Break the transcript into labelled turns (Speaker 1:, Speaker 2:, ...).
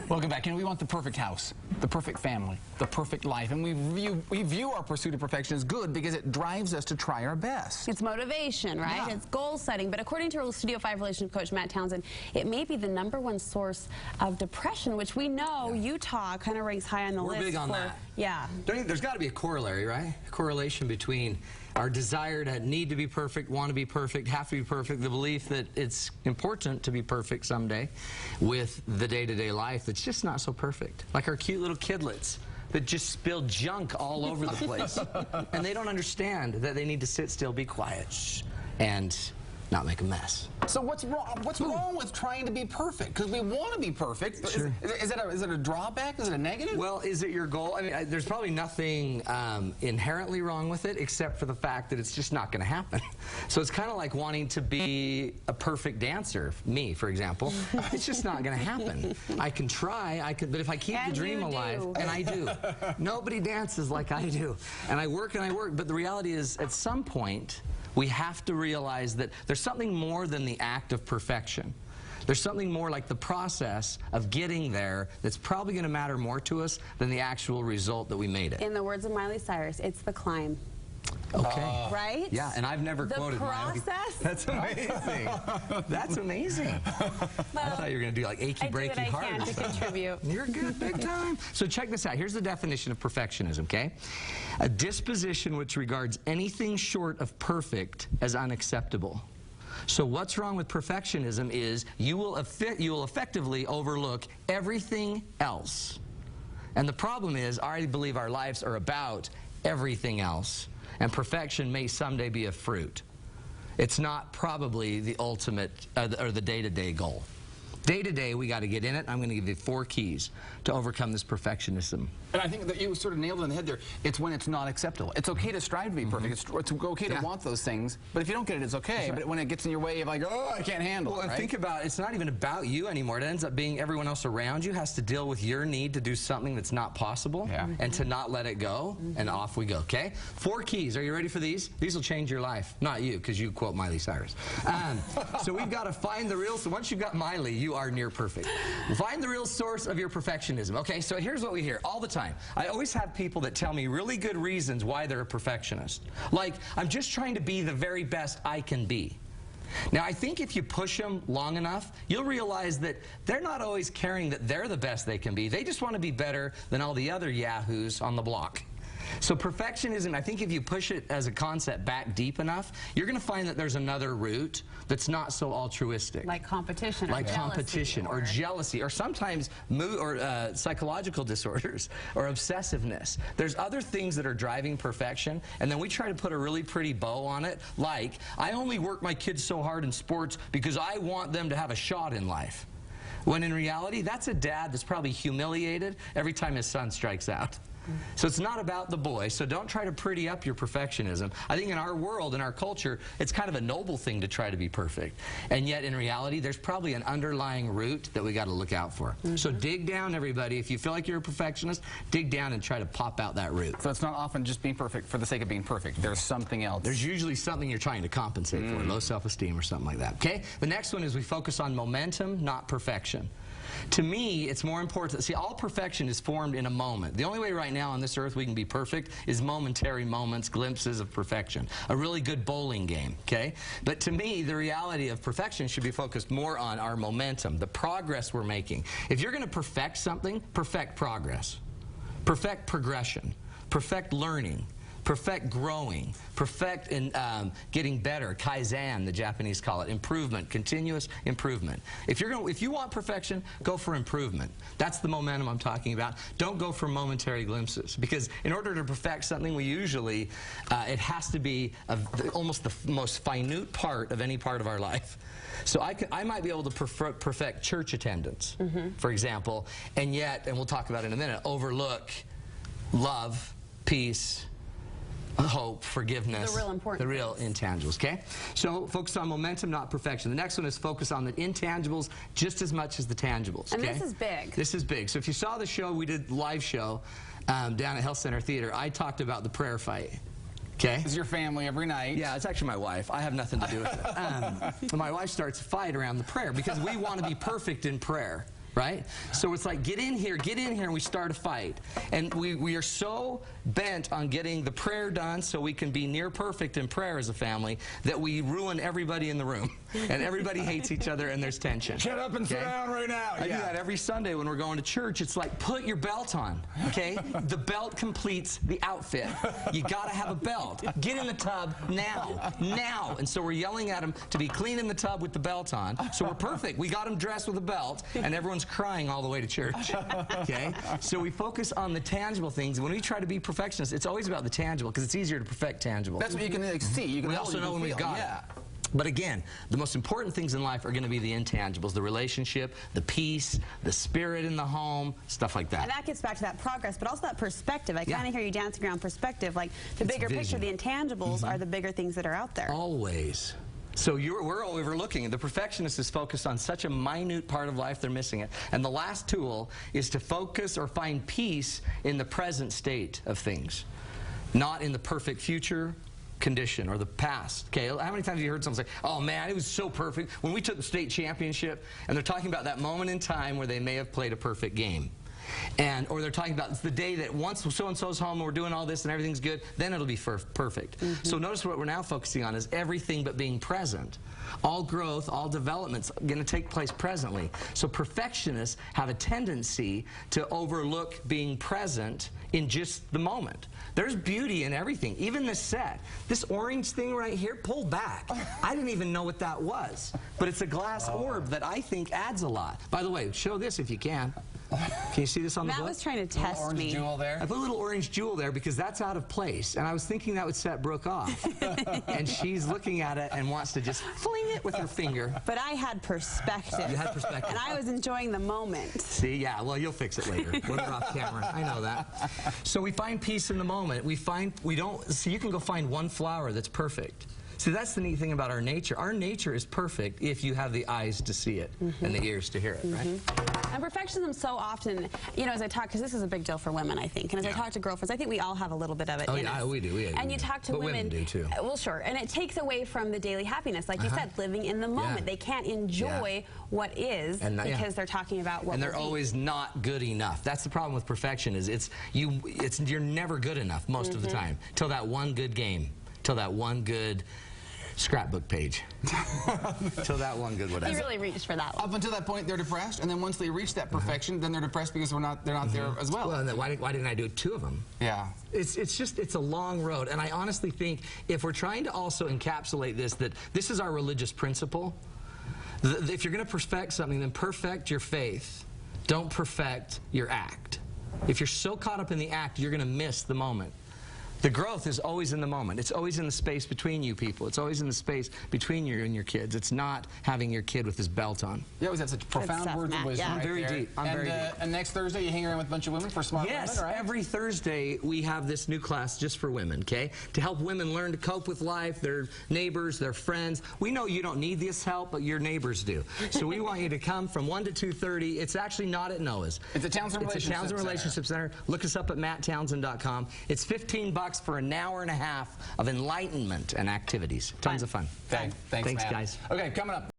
Speaker 1: Welcome back. And we want the perfect house, the perfect family, the perfect life. And we view our pursuit of perfection as good because it drives us to try our best.
Speaker 2: It's motivation, right?
Speaker 1: Yeah.
Speaker 2: It's goal setting. But according to Studio 5 relationship coach Matt Townsend, it may be the #1 source of depression, which we know Utah kind of ranks high on the list.
Speaker 3: We're big on that.
Speaker 2: Yeah.
Speaker 3: There's got to be a corollary, right? A correlation between our desire to need to be perfect, want to be perfect, have to be perfect, the belief that it's important to be perfect someday, with the day-to-day life that's just not so perfect. Like our cute little kidlets that just spill junk all over the place. And they don't understand that they need to sit still, be quiet, and not make a mess.
Speaker 1: So what's wrong? What's wrong with trying to be perfect? Because we want to be perfect.
Speaker 3: Sure.
Speaker 1: Is it a drawback? Is it a negative?
Speaker 3: Well, is it your goal? I mean, there's probably nothing inherently wrong with it, except for the fact that it's just not going to happen. So it's kind of like wanting to be a perfect dancer. Me, for example, it's just not going to happen. I can try, but if I keep the dream alive, and I do, nobody dances like I do, and I work, but the reality is, at some point, we have to realize that there's something more than the act of perfection. There's something more, like the process of getting there, that's probably going to matter more to us than the actual result that we made it.
Speaker 2: In the words of Miley Cyrus, it's the climb.
Speaker 3: Okay.
Speaker 2: Right?
Speaker 3: Yeah, and I've never quoted Miley.
Speaker 2: The process?
Speaker 3: That's amazing. That's amazing.
Speaker 2: Well,
Speaker 3: I thought you were going to do like achy breaky heart.
Speaker 2: I do what I can to contribute.
Speaker 3: You're good, big time. So check this out. Here's the definition of perfectionism, okay? A disposition which regards anything short of perfect as unacceptable. So what's wrong with perfectionism is you will effectively overlook everything else. And the problem is, I already believe our lives are about everything else. And perfection may someday be a fruit. It's not probably the ultimate or the day-to-day goal. Day-to-day, we got to get in it. I'm going to give you 4 keys to overcome this perfectionism.
Speaker 1: And I think that you sort of nailed it on the head there. It's when it's not acceptable. It's okay to strive to be perfect. It's okay to want those things. But if you don't get it, it's okay. Right. But when it gets in your way, you're like, oh, I can't handle it.
Speaker 3: Well, and
Speaker 1: right?
Speaker 3: think about it. It's not even about you anymore. It ends up being everyone else around you has to deal with your need to do something that's not possible and to not let it go. And off we go, okay? 4 keys. Are you ready for these? These will change your life. Not you, because you quote Miley Cyrus. So we've got to find the real... So once you've got Miley, you are near perfect. Find the real source of your perfectionism. Okay, so here's what we hear all the time. I always have people that tell me really good reasons why they're a perfectionist. Like, I'm just trying to be the very best I can be. Now, I think if you push them long enough, you'll realize that they're not always caring that they're the best they can be. They just want to be better than all the other yahoos on the block. So perfectionism, I think if you push it as a concept back deep enough, you're going to find that there's another route that's not so altruistic.
Speaker 2: Like competition.
Speaker 3: Like competition or jealousy or sometimes psychological disorders or obsessiveness. There's other things that are driving perfection, and then we try to put a really pretty bow on it, like, I only work my kids so hard in sports because I want them to have a shot in life. When in reality, that's a dad that's probably humiliated every time his son strikes out. So it's not about the boy, so don't try to pretty up your perfectionism. I think in our world, in our culture, it's kind of a noble thing to try to be perfect. And yet, in reality, there's probably an underlying root that we got to look out for. So dig down, everybody. If you feel like you're a perfectionist, dig down and try to pop out that root.
Speaker 1: So it's not often just being perfect for the sake of being perfect. There's something else.
Speaker 3: There's usually something you're trying to compensate for, low self-esteem or something like that. Okay? The next one is we focus on momentum, not perfection. To me, it's more important. See, all perfection is formed in a moment. The only way right now on this earth we can be perfect is momentary moments, glimpses of perfection. A really good bowling game, okay? But to me, the reality of perfection should be focused more on our momentum, the progress we're making. If you're going to perfect something, perfect progress. Perfect progression. Perfect learning. Perfect growing, perfect in getting better, kaizen, the Japanese call it, improvement, continuous improvement. If you want perfection, go for improvement. That's the momentum I'm talking about. Don't go for momentary glimpses, because in order to perfect something, we usually, it has to be almost the most minute part of any part of our life. So I might be able to perfect church attendance, for example, and yet, and we'll talk about it in a minute, overlook love, peace, hope, forgiveness, the real intangibles, okay? So focus on momentum, not perfection. The next one is focus on the intangibles just as much as the tangibles, okay?
Speaker 2: And this is big.
Speaker 3: This is big. So if you saw the show, we did the live show down at Health Center Theater, I talked about the prayer fight. Okay?
Speaker 1: This is your family every night.
Speaker 3: Yeah, it's actually my wife. I have nothing to do with it. My wife starts a fight around the prayer because we want to be perfect in prayer. right? So it's like, get in here, and we start a fight. And we are so bent on getting the prayer done so we can be near perfect in prayer as a family that we ruin everybody in the room. And everybody hates each other, and there's tension.
Speaker 1: Shut up and sit down right now.
Speaker 3: I do that every Sunday when we're going to church. It's like, put your belt on, okay? The belt completes the outfit. You gotta have a belt. Get in the tub now, now. And so we're yelling at him to be clean in the tub with the belt on. So we're perfect. We got him dressed with a belt, and everyone's crying all the way to church, okay? So we focus on the tangible things. When we try to be perfectionists, it's always about the tangible, because it's easier to perfect tangible.
Speaker 1: That's what you can see. You can
Speaker 3: we also know when we've got it. But again, the most important things in life are going to be the intangibles, the relationship, the peace, the spirit in the home, stuff like that.
Speaker 2: And that gets back to that progress, but also that perspective. I kind of hear you dancing around perspective. Like the bigger picture, the intangibles are the bigger things that are out there.
Speaker 3: Always. So we're overlooking. The perfectionist is focused on such a minute part of life, they're missing it. And the last tool is to focus or find peace in the present state of things, not in the perfect future condition or the past. Okay, how many times have you heard someone say, oh man, it was so perfect when we took the state championship, and they're talking about that moment in time where they may have played a perfect game. Or they're talking about it's the day that once so-and-so's home and we're doing all this and everything's good, then it'll be perfect. So notice what we're now focusing on is everything but being present. All growth, all development's going to take place presently. So perfectionists have a tendency to overlook being present in just the moment. There's beauty in everything, even this set. This orange thing right here, pull back. I didn't even know what that was. But it's a glass orb that I think adds a lot. By the way, show this if you can. Can you see this on the book?
Speaker 2: Matt was trying to test
Speaker 1: orange
Speaker 2: me.
Speaker 1: Jewel there.
Speaker 3: I put a little orange jewel there because that's out of place, and I was thinking that would set Brooke off. And she's looking at it and wants to just fling it with her finger.
Speaker 2: But I had perspective.
Speaker 3: You had perspective.
Speaker 2: And I was enjoying the moment.
Speaker 3: See, yeah, well, you'll fix it later. When we're off camera. I know that. So we find peace in the moment. So you can go find one flower that's perfect. See, that's the neat thing about our nature. Our nature is perfect if you have the eyes to see it and the ears to hear it, right?
Speaker 2: And perfectionism so often, you know, as I talk, because this is a big deal for women, I think, and as I talk to girlfriends, I think we all have a little bit of it.
Speaker 3: Oh, yeah, we do.
Speaker 2: And you talk to
Speaker 3: but
Speaker 2: women
Speaker 3: do too.
Speaker 2: Well, sure, and it takes away from the daily happiness, like you said, living in the moment. They can't enjoy what is because they're talking about what.
Speaker 3: And they're always not good enough. That's the problem with perfection. Is you're never good enough most of the time till that one good game, till that one good scrapbook page. Till that one good one.
Speaker 2: You really reached for that one.
Speaker 1: Up until that point, they're depressed, and then once they reach that perfection, then they're depressed because they're not there as well.
Speaker 3: Well, and then why didn't I do two of them?
Speaker 1: Yeah.
Speaker 3: It's a long road, and I honestly think if we're trying to also encapsulate this, that this is our religious principle. If you're going to perfect something, then perfect your faith. Don't perfect your act. If you're so caught up in the act, you're going to miss the moment. The growth is always in the moment. It's always in the space between you people. It's always in the space between you and your kids. It's not having your kid with his belt on.
Speaker 1: You always have such profound words of wisdom.
Speaker 3: I'm very deep. I'm very deep.
Speaker 1: And next Thursday, you hang around with a bunch of women for smart women, right?
Speaker 3: Yes, every Thursday we have this new class just for women, okay? To help women learn to cope with life, their neighbors, their friends. We know you don't need this help, but your neighbors do. So we want you to come from 1 to 2:30. It's actually not at Noah's.
Speaker 1: It's a Townsend
Speaker 3: Relationship Center. Look us up at matttownsend.com. It's $15 for an hour and a half of enlightenment and activities. Tons of fun.
Speaker 1: Thanks,
Speaker 3: Matt.
Speaker 1: guys. Okay, coming up.